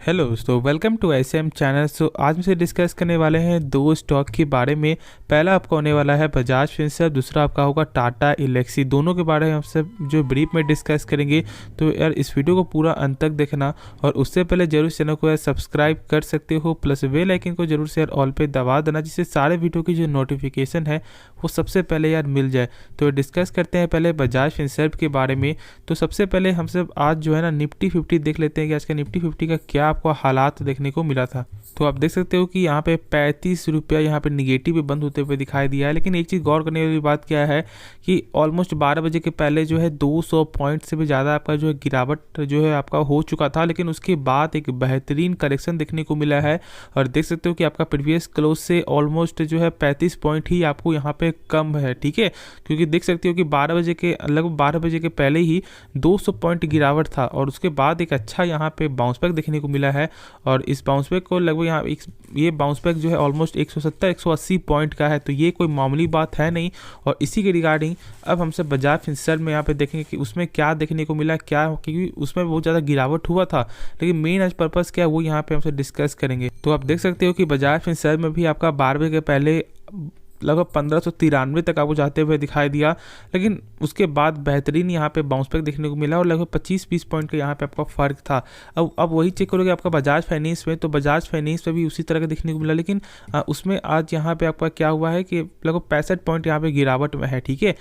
Hello दोस्तों, welcome to SM channel. आज हम से डिस्कस करने वाले हैं दो स्टॉक के बारे में। पहला आपका होने वाला है बजाज फिनसर्व, दूसरा आपका होगा टाटा एल्क्सी। दोनों के बारे में हम सब जो ब्रीफ में डिस्कस करेंगे। तो यार इस वीडियो को पूरा अंत तक देखना, और उससे पहले जरूर चैनल को यार सब्सक्राइब कर सकते हो, प्लस बेल आइकन को जरूर से यार ऑल पे दबा देना, जिससे सारे वीडियो की जो नोटिफिकेशन है वो सबसे पहले यार मिल जाए। तो डिस्कस करते हैं पहले बजाज फिनसर्व के बारे में। तो सबसे पहले हम सब आज जो है ना निफ्टी 50 देख लेते हैं कि आज का निफ्टी 50 का क्या आपको हालात देखने को मिला था। तो आप देख सकते हो कि यहाँ पे 35 रुपया यहाँ पे निगेटिव में बंद होते हुए दिखाई दिया है। लेकिन एक चीज़ गौर करने वाली बात क्या है कि ऑलमोस्ट 12 बजे के पहले जो है 200 पॉइंट से भी ज़्यादा आपका जो है गिरावट जो है आपका हो चुका था, लेकिन उसके बाद एक बेहतरीन करेक्शन देखने को मिला है। और देख सकते हो कि आपका प्रीवियस क्लोज से ऑलमोस्ट जो है 35 पॉइंट ही आपको यहाँ पे कम है, ठीक है। क्योंकि देख सकते हो कि 12 बजे के लगभग 12 बजे के पहले ही 200 पॉइंट गिरावट था, और उसके बाद एक अच्छा यहाँ पे बाउंस बैक देखने को मिला है। और इस बाउंस बैक को लगभग यहाँ ये बाउंस बैक जो है ऑलमोस्ट 170-180 पॉइंट का है, तो ये कोई मामूली बात है नहीं। और इसी के रिगार्डिंग अब हमसे बजाज फिनसर्व में यहाँ पे देखेंगे कि उसमें क्या देखने को मिला, क्या, क्योंकि उसमें बहुत ज़्यादा गिरावट हुआ था, लेकिन मेन आज पर्पज़ क्या है वो यहाँ पे हमसे डिस्कस करेंगे। तो आप देख सकते हो कि बजाज फिनसर्व में भी आपका 12 बजे के पहले लगभग 1593 तक आपको जाते हुए दिखाई दिया, लेकिन उसके बाद बेहतरीन यहाँ पे बाउंस बैक देखने को मिला, और लगभग 25-20 पॉइंट का यहाँ पे आपका फ़र्क था। अब वही चेक करोगे आपका बजाज फाइनेंस में, तो बजाज फाइनेंस में भी उसी तरह का देखने को मिला, लेकिन उसमें आज यहाँ पे आपका क्या हुआ है कि लगभग 65 पॉइंट यहाँ पे गिरावट में है, ठीक है।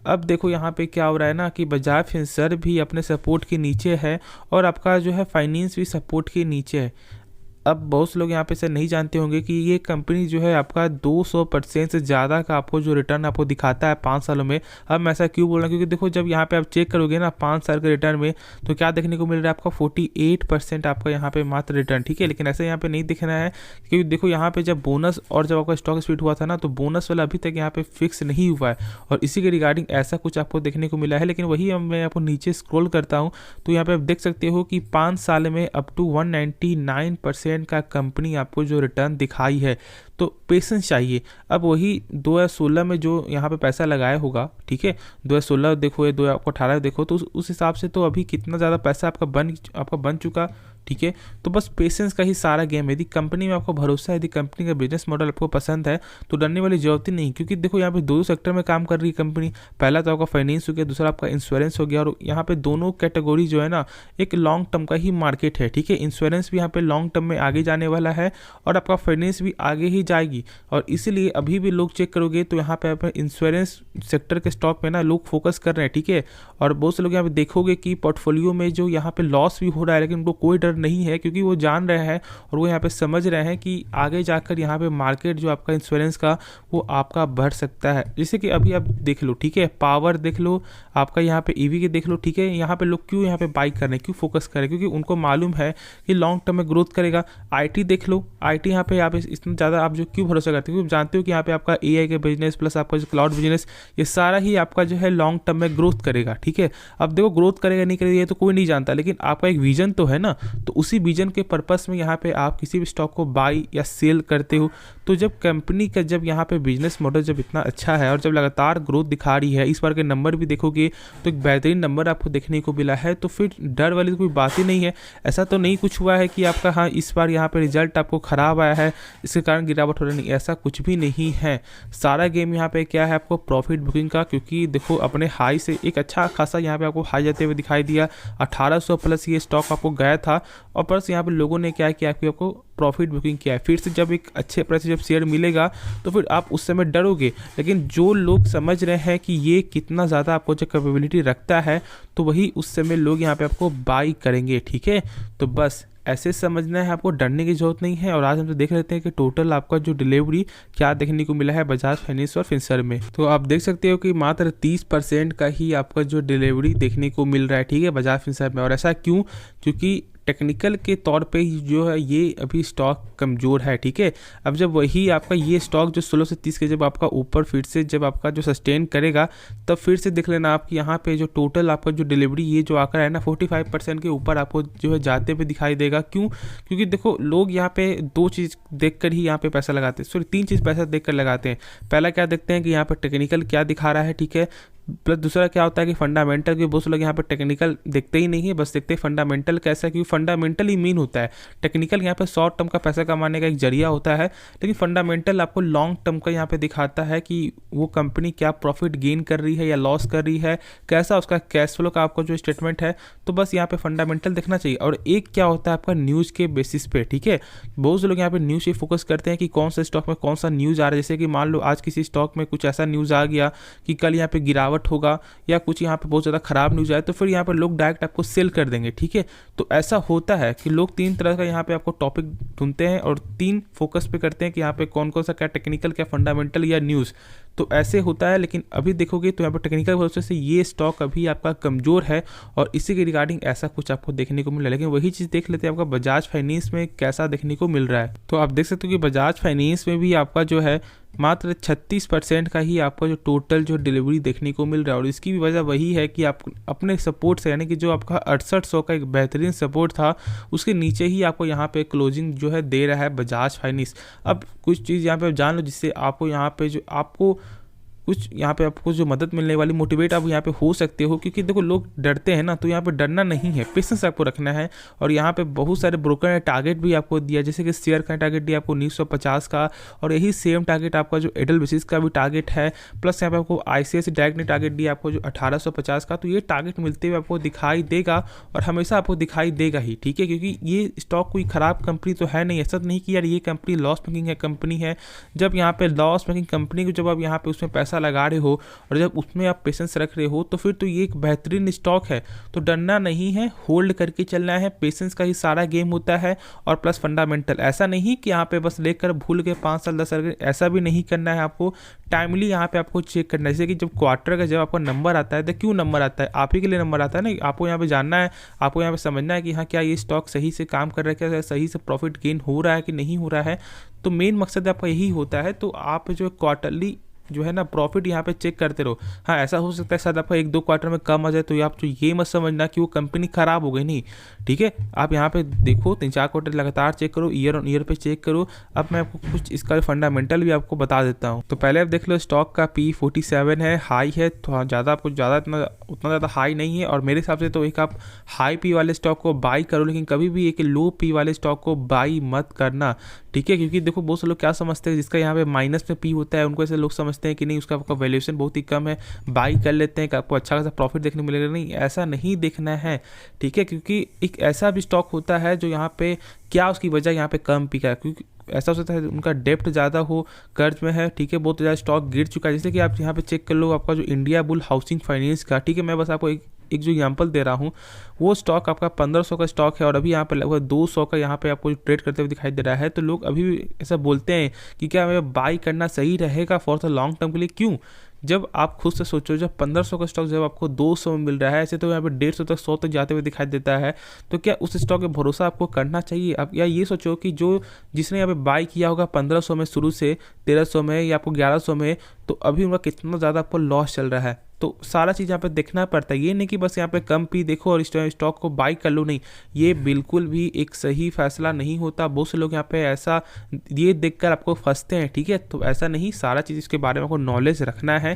अब देखो यहाँ पे क्या हो रहा है ना कि बजाज फिनसर्व भी अपने सपोर्ट के नीचे है, और आपका जो है फाइनेंस भी सपोर्ट के नीचे है। अब बहुत से लोग यहाँ पे से नहीं जानते होंगे कि ये कंपनी जो है आपका 200% से ज़्यादा का आपको जो रिटर्न आपको दिखाता है 5 सालों में। अब मैं ऐसा क्यों बोल रहा हूँ, क्योंकि देखो जब यहाँ पे आप चेक करोगे ना 5 साल के रिटर्न में, तो क्या देखने को मिल रहा है आपका 48% आपका यहाँ पे मात्र रिटर्न, ठीक है। लेकिन ऐसे यहाँ पे नहीं दिखना है, क्योंकि देखो यहाँ पे जब बोनस और जब आपका स्टॉक स्प्लिट हुआ था ना, तो बोनस वाला अभी तक यहाँ पे फिक्स नहीं हुआ है, और इसी के रिगार्डिंग ऐसा कुछ आपको देखने को मिला है। लेकिन वही अब मैं आपको नीचे स्क्रॉल करता हूँ, तो यहाँ पे आप देख सकते हो कि 5 साल में अप टू 199% का कंपनी आपको जो रिटर्न दिखाई है। तो पेशेंस चाहिए। अब वही 2016 में जो यहाँ पे पैसा लगाया होगा, ठीक है, 2016 देखो या 2018 देखो, तो उस हिसाब से तो अभी कितना ज़्यादा पैसा आपका बन चुका, ठीक है। तो बस पेशेंस का ही सारा गेम है। यदि कंपनी में आपको भरोसा है, यदि कंपनी का बिजनेस मॉडल आपको पसंद है, तो डरने वाली जरूरत ही नहीं, क्योंकि देखो यहाँ पे दो सेक्टर में काम कर रही है कंपनी। पहला तो आपका फाइनेंस हो गया, दूसरा आपका इंश्योरेंस हो गया, और यहाँ पे दोनों कैटेगरी जो है ना एक लॉन्ग टर्म का ही मार्केट है, ठीक है। इंश्योरेंस भी यहाँ पे लॉन्ग टर्म में आगे जाने वाला है, और आपका फाइनेंस भी आगे ही जाएगी, और इसीलिए अभी भी लोग चेक करोगे तो यहाँ पे आप इंश्योरेंस सेक्टर के स्टॉक में ना लोग फोकस कर रहे हैं, ठीक है। और बहुत से लोग यहाँ पे देखोगे कि पोर्टफोलियो में जो यहाँ पे लॉस भी हो रहा है, लेकिन उनको कोई डर नहीं है, क्योंकि वो जान रहे हैं और वो यहाँ पे समझ रहे हैं कि आगे जाकर यहाँ पे मार्केट जो आपका इंश्योरेंस का वो आपका बढ़ सकता है। जैसे कि अभी आप देख लो, ठीक है, पावर देख लो, आपका यहाँ पे ईवी के देख लो, ठीक है। यहाँ पे लोग क्यों यहाँ पे बाई कर रहे हैं, क्यों फोकस कर रहे हैं, क्योंकि उनको मालूम है कि लॉन्ग टर्म में ग्रोथ करेगा। आईटी देख लो, आईटी यहाँ पे आप इतना ज़्यादा आप जो क्यों भरोसा करते हो, क्योंकि जानते हो कि यहाँ पे आपका एआई के बिजनेस प्लस आपका जो क्लाउड बिजनेस, ये सारा ही आपका जो है लॉन्ग टर्म में ग्रोथ करेगा, ठीक है। अब देखो ग्रोथ करेगा नहीं करेगा ये तो कोई नहीं जानता, लेकिन आपका एक विजन तो है ना, तो उसी विजन के पर्पस में यहाँ पे आप किसी भी स्टॉक को बाई या सेल करते हो। तो जब कंपनी का जब यहाँ पे बिजनेस मॉडल जब इतना अच्छा है और जब लगातार ग्रोथ दिखा रही है, इस बार के नंबर भी देखोगे तो एक बेहतरीन नंबर आपको देखने को मिला है, तो फिर डर वाली कोई बात ही नहीं है। ऐसा तो नहीं कुछ हुआ है कि आपका हाँ इस बार यहाँ पे रिजल्ट आपको खराब आया है, इसके कारण गिरावट हो रही नहीं, ऐसा कुछ भी नहीं है। सारा गेम यहाँ पे क्या है आपको प्रॉफिट बुकिंग का, क्योंकि देखो अपने हाई से एक अच्छा खासा यहाँ पे आपको हाई जाते हुए दिखाई दिया, 1800 प्लस ये स्टॉक आपको गया था, और प्लस यहाँ पे लोगों ने क्या किया कि आपको प्रॉफिट बुकिंग किया है। फिर से जब एक अच्छे प्राइस से जब शेयर मिलेगा तो फिर आप उस समय डरोगे, लेकिन जो लोग समझ रहे हैं कि ये कितना ज़्यादा आपको जो कैपेबिलिटी रखता है, तो वही उस समय लोग यहाँ पे आपको बाई करेंगे, ठीक है। तो बस ऐसे समझना है, आपको डरने की जरूरत नहीं है। और आज हम तो देख लेते हैं कि टोटल आपका जो डिलीवरी क्या देखने को मिला है बजाज फाइनेंस और फिनसर्व में। तो आप देख सकते हो कि मात्र 30% का ही आपका जो डिलीवरी देखने को मिल रहा है, ठीक है, बजाज फिनसर्व में। और ऐसा क्यों, क्योंकि टेक्निकल के तौर पे ही जो है ये अभी स्टॉक कमज़ोर है, ठीक है। अब जब वही आपका ये स्टॉक जो 16 से 30 के जब आपका ऊपर फिर से जब आपका जो सस्टेन करेगा, तब फिर से देख लेना आप यहाँ पे जो टोटल आपका जो डिलीवरी ये जो आकर है ना 45% के ऊपर आपको जो है जाते हुए दिखाई देगा। क्यों, क्योंकि देखो लोग यहाँ पे दो चीज़ देख कर ही यहाँ पे पैसा लगाते हैं, सॉरी 3 चीज़ पैसा देख कर लगाते हैं। पहला क्या देखते हैं कि यहाँ पर टेक्निकल क्या दिखा रहा है, ठीक है। प्लस दूसरा क्या होता है कि फंडामेंटल के बहुत से लोग यहाँ पे टेक्निकल देखते ही नहीं है, बस देखते हैं फंडामेंटल कैसा, क्योंकि फंडामेंटल ही मीन होता है। टेक्निकल यहाँ पे शॉर्ट टर्म का पैसा कमाने का एक जरिया होता है, लेकिन फंडामेंटल आपको लॉन्ग टर्म का यहाँ पे दिखाता है कि वो कंपनी क्या प्रॉफिट गेन कर रही है या लॉस कर रही है, कैसा उसका कैश फ्लो का आपको जो स्टेटमेंट है। तो बस यहाँ पे फंडामेंटल देखना चाहिए। और एक क्या होता है आपका न्यूज़ के बेसिस पे, ठीक है। बहुत से लोग यहाँ पे न्यूज़ पे फोकस करते हैं कि कौन सा स्टॉक में कौन सा न्यूज़ आ रहा है। जैसे कि मान लो आज किसी स्टॉक में कुछ ऐसा न्यूज़ आ गया कि कल यहाँ पे गिरावट होगा या कुछ यहाँ पे बहुत ज़्यादा खराब न्यूज़ आए, तो फिर यहाँ पे लोग डायरेक्ट आपको सेल कर देंगे, ठीक है। तो ऐसा होता है कि लोग 3 तरह का यहाँ पे आपको टॉपिक ढूंढते हैं और 3 फोकस पे करते हैं कि यहाँ पे कौन कौन सा, क्या टेक्निकल, क्या फंडामेंटल या न्यूज़। तो ऐसे होता है, लेकिन अभी देखोगे तो यहाँ पर टेक्निकल वजह से ये स्टॉक अभी आपका कमज़ोर है और इसी के रिगार्डिंग ऐसा कुछ आपको देखने को मिला। लेकिन वही चीज़ देख लेते हैं आपका बजाज फाइनेंस में कैसा देखने को मिल रहा है। तो आप देख सकते हो कि बजाज फाइनेंस में भी आपका जो है मात्र 36% का ही आपका जो टोटल जो डिलीवरी देखने को मिल रहा है। और इसकी भी वजह वही है कि आप अपने सपोर्ट से, यानी कि जो आपका 6800 का एक बेहतरीन सपोर्ट था, उसके नीचे ही आपको यहाँ पे क्लोजिंग जो है दे रहा है बजाज फाइनेंस। अब कुछ चीज़ यहाँ पे जान लो जिससे आपको यहाँ पे जो आपको कुछ यहाँ पे आपको जो मदद मिलने वाली, मोटिवेट आप यहाँ पे हो सकते हो। क्योंकि देखो लोग डरते हैं ना, तो यहाँ पे डरना नहीं है, पेशेंस आपको रखना है। और यहाँ पे बहुत सारे ब्रोकर ने टारगेट भी आपको दिया, जैसे कि शेयर का टारगेट दिया आपको 1950 का, और यही सेम टारगेट आपका जो एडलबेसिस का भी टारगेट है। प्लस यहाँ पे आपको ICICI डायरेक्ट ने टारगेट दिया आपको जो 1850 का। तो ये टारगेट मिलते हुए आपको दिखाई देगा और हमेशा आपको दिखाई देगा ही, ठीक है। क्योंकि ये स्टॉक कोई ख़राब कंपनी तो है नहीं, ऐसा नहीं कि यार ये कंपनी लॉस मेकिंग है कंपनी है। जब यहाँ पे लॉस मेकिंग कंपनी को जब आप यहाँ पे उसमें पैसा लगा रहे हो और जब उसमें आप पेशेंस रख रहे हो, तो फिर तो ये एक बेहतरीन स्टॉक है। तो डरना नहीं है, होल्ड करके चलना है, पेशेंस का ही सारा गेम होता है। और प्लस फंडामेंटल, ऐसा नहीं कि यहाँ पे बस लेकर भूल के 5 साल 10 साल, ऐसा भी नहीं करना है। आपको टाइमली यहाँ पे आपको चेक करना है। जैसे कि जब क्वार्टर का जब आपका नंबर आता है, तो क्यों नंबर आता है, आप ही के लिए नंबर आता है ना। आपको यहाँ पे जानना है, आपको यहाँ पे समझना है कि हाँ क्या ये स्टॉक सही से काम कर रहा है, क्या सही से प्रॉफिट गेन हो रहा है कि नहीं हो रहा है। तो मेन मकसद आपका यही होता है। तो आप जो क्वार्टरली जो है ना प्रॉफिट यहाँ पे चेक करते रहो। हाँ ऐसा हो सकता है शायद आपका 1-2 क्वार्टर में कम आ जाए, तो आप तो ये मत समझना कि वो कंपनी खराब हो गई, नहीं, ठीक है। आप यहाँ पे देखो 3-4 क्वार्टर लगातार चेक करो, ईयर ऑन ईयर पे चेक करो। अब मैं आपको कुछ इसका फंडामेंटल भी आपको बता देता हूँ। तो पहले आप देख लो, स्टॉक का P47 है, हाई है, तो ज़्यादा आपको उतना ज़्यादा हाई नहीं है। और मेरे हिसाब से तो एक आप हाई P वाले स्टॉक को बाई करो, लेकिन कभी भी एक लो P वाले स्टॉक को बाई मत करना, ठीक है। क्योंकि देखो बहुत से लोग क्या समझते हैं, जिसका यहाँ पे माइनस में P होता है, उनको ऐसे लोग समझते हैं कि नहीं उसका आपका वैल्यूएशन बहुत ही कम है, बाई कर लेते हैं कि आपको अच्छा खासा प्रॉफिट देखने मिलेगा। नहीं, ऐसा नहीं देखना है, ठीक है। क्योंकि एक ऐसा भी स्टॉक होता है जो यहाँ पे क्या उसकी वजह यहाँ पे कम P का है, क्योंकि ऐसा हो सकता है उनका डेप्ट ज़्यादा हो, कर्ज में है, ठीक है, बहुत ज़्यादा स्टॉक गिर चुका है। जैसे कि आप यहाँ पे चेक कर लो आपका जो इंडिया बुल हाउसिंग फाइनेंस का, ठीक है, मैं बस आपको एक जो एग्जांपल दे रहा हूँ, वो स्टॉक आपका 1500 का स्टॉक है और अभी यहाँ पे लगभग 200 का यहाँ पे आपको ट्रेड करते हुए दिखाई दे रहा है। तो लोग अभी भी ऐसा बोलते हैं कि क्या हमें बाई करना सही रहेगा फॉर द लॉन्ग टर्म के लिए। क्यों? जब आप खुद से सोचो, जब 1500 का स्टॉक जब आपको 200 में मिल रहा है, ऐसे तो यहाँ पे 150 तक 100 तक जाते हुए दिखाई देता है, तो क्या उस स्टॉक पे भरोसा आपको करना चाहिए? आप या ये सोचो कि जो जिसने यहाँ पे बाई किया होगा 1500 में शुरू से 1300 में या आपको 1100 में, तो अभी उनका कितना ज़्यादा आपको लॉस चल रहा है। तो सारा चीज़ यहाँ पे देखना पड़ता है। ये नहीं कि बस यहाँ पे कम P देखो और स्टॉक को बाई कर लो, नहीं, ये बिल्कुल भी एक सही फैसला नहीं होता। बहुत से लोग यहाँ पे ऐसा ये देखकर आपको फंसते हैं, ठीक है। तो ऐसा नहीं, सारा चीज़ इसके बारे में आपको नॉलेज रखना है।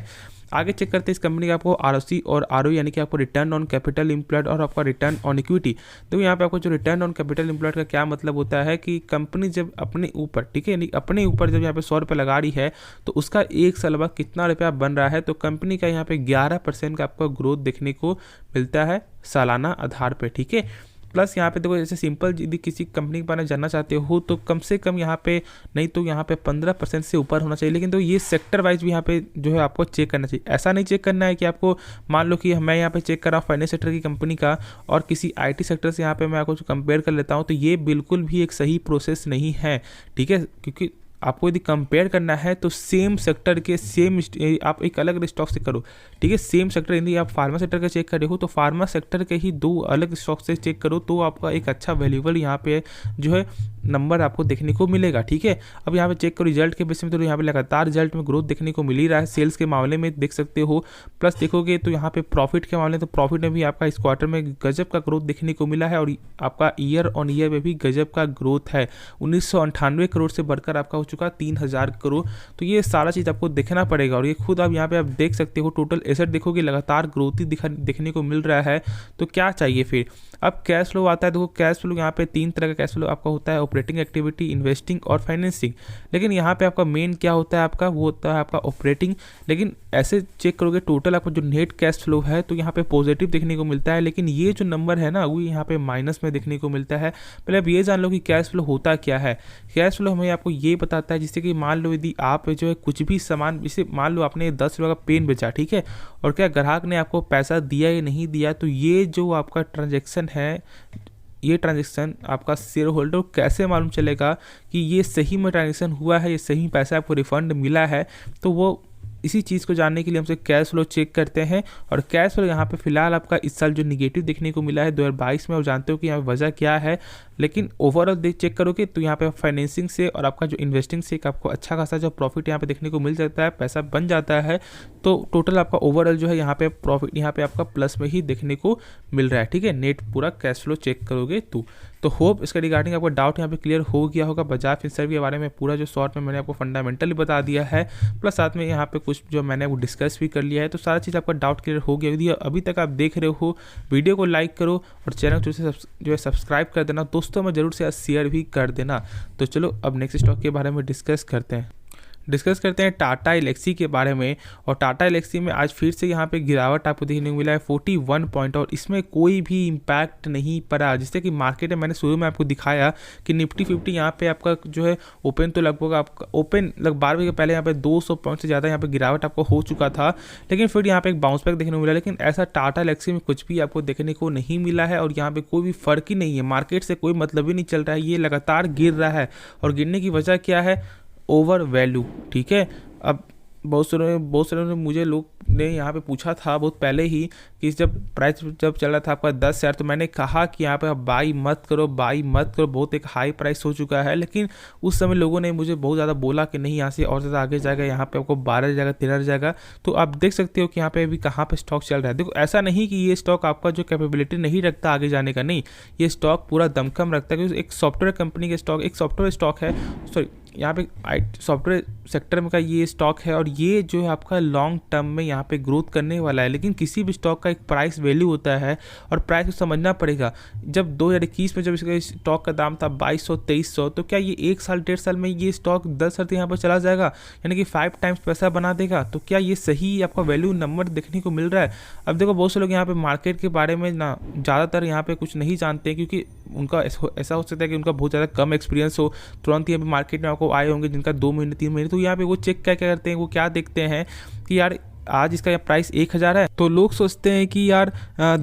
आगे चेक करते हैं इस कंपनी का आपको ROC और ROE, यानी कि आपको रिटर्न ऑन कैपिटल एम्प्लॉयड और आपका रिटर्न ऑन इक्विटी। तो यहाँ पे आपको जो रिटर्न ऑन कैपिटल एम्प्लॉयड का क्या मतलब होता है कि कंपनी जब अपने ऊपर, ठीक है, यानी अपने ऊपर जब यहाँ पे 100 रुपये लगा रही है, तो उसका 1 साल बाद कितना रुपया बन रहा है। तो कंपनी का यहाँ पे 11% का आपको ग्रोथ देखने को मिलता है सालाना आधार पर, ठीक है। प्लस यहाँ पे देखो, जैसे सिंपल यदि किसी कंपनी के बारे में जानना चाहते हो तो कम से कम यहाँ पे नहीं तो यहाँ पे 15% से ऊपर होना चाहिए। लेकिन तो ये सेक्टर वाइज भी यहाँ पे जो है आपको चेक करना चाहिए। ऐसा नहीं चेक करना है कि आपको मान लो कि मैं यहाँ पे चेक कर रहा हूँ फाइनेंस सेक्टर की कंपनी का और किसी IT सेक्टर से यहाँ पे मैं आपको कंपेयर कर लेता हूँ, तो ये बिल्कुल भी एक सही प्रोसेस नहीं है, ठीक है। क्योंकि आपको यदि कंपेयर करना है तो सेम सेक्टर के सेम आप एक अलग स्टॉक से करो, ठीक है। सेम सेक्टर यदि आप फार्मा सेक्टर का चेक कर रहे हो तो फार्मा सेक्टर के ही 2 अलग स्टॉक से चेक करो, तो आपका एक अच्छा वैल्यूएबल यहाँ पे जो है नंबर आपको देखने को मिलेगा, ठीक है। अब यहाँ पे चेक करो रिजल्ट के बेस में, तो यहाँ पे लगातार रिजल्ट में ग्रोथ देखने को मिल ही रहा है। सेल्स के मामले में देख सकते हो, प्लस देखोगे तो यहाँ पे प्रॉफिट के मामले, तो प्रॉफिट में भी आपका इस क्वार्टर में गजब का ग्रोथ देखने को मिला है और आपका ईयर ऑन ईयर में भी गजब का ग्रोथ है। 1998 करोड़ से बढ़कर आपका हो चुका 3000 करोड़। तो ये सारा चीज़ आपको देखना पड़ेगा और ये खुद आप यहाँ पे आप देख सकते हो। टोटल एसेट देखोगे लगातार ग्रोथ ही देखने को मिल रहा है। तो क्या चाहिए फिर। अब कैश फ्लो आता है, देखो कैश फ्लो यहाँ पे 3 तरह का कैश फ्लो आपका होता है, ऑपरेटिंग एक्टिविटी, इन्वेस्टिंग और फाइनेंसिंग। लेकिन यहाँ पे आपका मेन क्या होता है आपका, वो होता है आपका ऑपरेटिंग। लेकिन ऐसे चेक करोगे टोटल आपका जो नेट कैश फ्लो है तो यहाँ पे पॉजिटिव देखने को मिलता है, लेकिन ये जो नंबर है ना वो यहाँ पे माइनस में देखने को मिलता है। पहले आप ये जान लो कि कैश फ्लो होता क्या है। कैश फ्लो हमें आपको ये बताता है, जिससे कि मान लो यदि आप जो है कुछ भी सामान, जैसे मान लो आपने 10 रुपये का पेन बेचा, ठीक है, और क्या ग्राहक ने आपको पैसा दिया या नहीं दिया, तो ये जो आपका ट्रांजेक्शन है, ये ट्रांजेक्शन आपका शेयर होल्डर को कैसे मालूम चलेगा कि ये सही में ट्रांजेक्शन हुआ है, ये सही पैसा आपको रिफंड मिला है। तो वो इसी चीज़ को जानने के लिए हमसे कैश फ्लो चेक करते हैं। और कैश फ्लो यहाँ पे फिलहाल आपका इस साल जो निगेटिव देखने को मिला है 2022 में, और जानते हो कि यहाँ पे वजह क्या है। लेकिन ओवरऑल चेक करोगे तो यहाँ पे फाइनेंसिंग से और आपका जो इन्वेस्टिंग से एक आपको अच्छा खासा जो प्रॉफिट यहाँ पे देखने को मिल जाता है, पैसा बन जाता है। तो टोटल आपका ओवरऑल जो है यहाँ पे प्रॉफिट यहाँ पे आपका प्लस में ही देखने को मिल रहा है, ठीक है, नेट पूरा कैश फ्लो चेक करोगे तो होप इसके रिगार्डिंग आपका डाउट यहाँ पे क्लियर हो गया होगा। बजाज फिनसर्व के बारे में पूरा जो शॉर्ट में मैंने आपको फंडामेंटली बता दिया है, प्लस साथ में यहाँ पे कुछ जो मैंने वो डिस्कस भी कर लिया है। तो सारा चीज़ आपका डाउट क्लियर हो गया। यदि अभी तक आप देख रहे हो, वीडियो को लाइक करो और चैनल को जो है सब्सक्राइब कर देना, दोस्तों में जरूर से शेयर भी कर देना। तो चलो अब नेक्स्ट स्टॉक के बारे में डिस्कस करते हैं टाटा एलेक्सी के बारे में। और टाटा एलेक्सी में आज फिर से यहाँ पे गिरावट आपको देखने को मिला है 41 पॉइंट, और इसमें कोई भी इम्पैक्ट नहीं पड़ा। जिससे कि मार्केट में मैंने शुरू में आपको दिखाया कि निफ्टी 50 यहाँ पे आपका जो है ओपन तो लगभग आपका ओपन लगभग 12 बजे के पहले यहाँ पे 200 पॉइंट से ज़्यादा यहाँ पे गिरावट आपको हो चुका था, लेकिन फिर यहाँ पे एक बाउंस बैक देखने को मिला। लेकिन ऐसा टाटा एलेक्सी में कुछ भी आपको देखने को नहीं मिला है, और यहाँ पे कोई भी फर्क ही नहीं है, मार्केट से कोई मतलब ही नहीं चल रहा है, ये लगातार गिर रहा है। और गिरने की वजह क्या है, ओवर वैल्यू, ठीक है। अब बहुत सारे ने मुझे लोग ने यहाँ पे पूछा था बहुत पहले ही कि जब प्राइस जब चल रहा था आपका 10,000, तो मैंने कहा कि यहाँ पे आप बाई मत करो, बहुत एक हाई प्राइस हो चुका है। लेकिन उस समय लोगों ने मुझे बहुत ज़्यादा बोला कि नहीं, यहाँ से और ज़्यादा आगे जाएगा, यहाँ पे आपको 12 जाएगा, 13 जाएगा। तो आप देख सकते हो कि यहाँ पे अभी कहाँ पे स्टॉक चल रहा है। देखो ऐसा नहीं कि ये स्टॉक आपका जो कैपेबिलिटी नहीं रखता आगे जाने का, नहीं, ये स्टॉक पूरा दमखम रखता है, क्योंकि एक सॉफ्टवेयर कंपनी के स्टॉक, एक सॉफ्टवेयर स्टॉक है, सॉरी यहाँ पे सॉफ्टवेयर सेक्टर में का ये स्टॉक है, और ये जो है आपका लॉन्ग टर्म में यहाँ पे ग्रोथ करने वाला है। लेकिन किसी भी स्टॉक का एक प्राइस वैल्यू होता है, और प्राइस को समझना पड़ेगा। जब 2021 में जब इसका स्टॉक का दाम था 2200-2300, तो क्या ये 1 साल 1.5 साल में ये स्टॉक 10 साल यहाँ पर चला जाएगा, यानी कि 5 टाइम्स पैसा बना देगा? तो क्या ये सही आपका वैल्यू नंबर देखने को मिल रहा है? अब देखो बहुत से लोग यहाँ पे मार्केट के बारे में ना ज़्यादातर यहाँ पे कुछ नहीं जानते हैं, क्योंकि उनका ऐसा हो सकता है कि उनका बहुत ज़्यादा कम एक्सपीरियंस हो, तुरंत यहाँ पे मार्केट में आपको आए होंगे जिनका 2 महीने 3 महीने। तो यहाँ पे वो चेक क्या करते हैं, वो क्या देखते हैं कि यार आज इसका प्राइस 1000 है, तो लोग सोचते हैं कि यार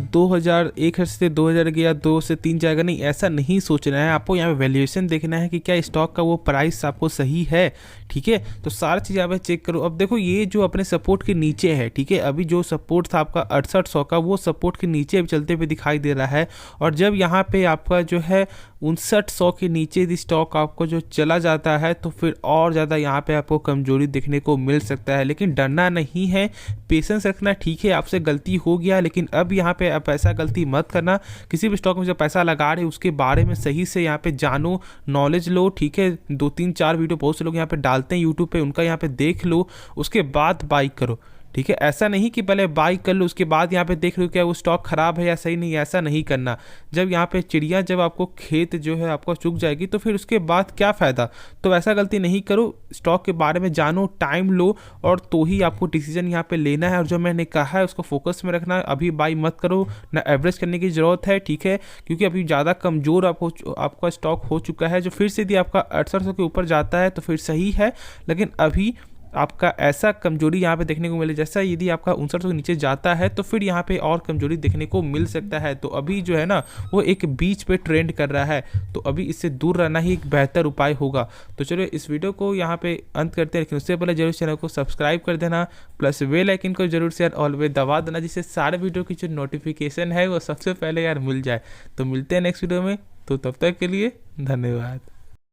2000 1000 से 2000 गया, 2 से 3 जाएगा। नहीं, ऐसा नहीं सोचना है आपको। यहाँ पे वैल्यूएशन देखना है कि क्या स्टॉक का वो प्राइस आपको सही है, ठीक है। तो सारी चीज़ यहाँ पे चेक करो। अब देखो ये जो अपने सपोर्ट के नीचे है, ठीक है, अभी जो सपोर्ट था आपका 6800 का, वो सपोर्ट के नीचे अभी चलते हुए दिखाई दे रहा है। और जब यहाँ पे आपका जो है 5900 के नीचे यदि स्टॉक आपको जो चला जाता है, तो फिर और ज़्यादा यहाँ पे आपको कमजोरी देखने को मिल सकता है। लेकिन डरना नहीं है, पेशेंस रखना, ठीक है, आपसे गलती हो गया, लेकिन अब यहाँ पे आप ऐसा गलती मत करना। किसी भी स्टॉक में जब पैसा लगा रहे उसके बारे में सही से यहाँ पे जानो, नॉलेज लो, ठीक है। 2-3-4 वीडियो बहुत से लोग यहाँ पे डालते हैं यूट्यूब पे, उनका यहाँ पे देख लो, उसके बाद बाई करो, ठीक है। ऐसा नहीं कि पहले बाई कर लो उसके बाद यहाँ पे देख लो क्या वो स्टॉक खराब है या सही नहीं है, ऐसा नहीं करना। जब यहाँ पे चिड़िया जब आपको खेत जो है आपको चुग जाएगी, तो फिर उसके बाद क्या फ़ायदा। तो ऐसा गलती नहीं करो, स्टॉक के बारे में जानो, टाइम लो, और तो ही आपको डिसीजन यहाँ पे लेना है। और जो मैंने कहा है उसको फोकस में रखना। अभी बाई मत करो, ना एवरेज करने की ज़रूरत है, ठीक है, क्योंकि अभी ज़्यादा कमज़ोर आपका स्टॉक हो चुका है। जो फिर से यदि आपका 6800 के ऊपर जाता है तो फिर सही है, लेकिन अभी आपका ऐसा कमजोरी यहाँ पे देखने को मिले, जैसा यदि आपका 5900 के नीचे जाता है तो फिर यहाँ पे और कमजोरी देखने को मिल सकता है। तो अभी जो है ना वो एक बीच पे ट्रेंड कर रहा है, तो अभी इससे दूर रहना ही एक बेहतर उपाय होगा। तो चलो इस वीडियो को यहाँ पे अंत करते हैं, लेकिन उससे पहले जरूर चैनल को सब्सक्राइब कर देना, प्लस बेल आइकन को जरूर से यार ऑलवेज दबा देना, जिससे सारे वीडियो की जो नोटिफिकेशन है वो सबसे पहले यार मिल जाए। तो मिलते हैं नेक्स्ट वीडियो में, तो तब तक के लिए धन्यवाद।